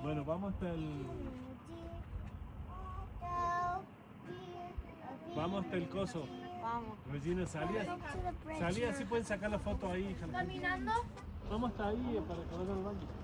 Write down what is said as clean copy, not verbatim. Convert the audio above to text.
Bueno, vamos hasta el... Vamos hasta el coso. Vamos. Regina, salí así pueden sacar la foto ahí, hija. ¿Caminando? Vamos hasta ahí para que vayan al baño.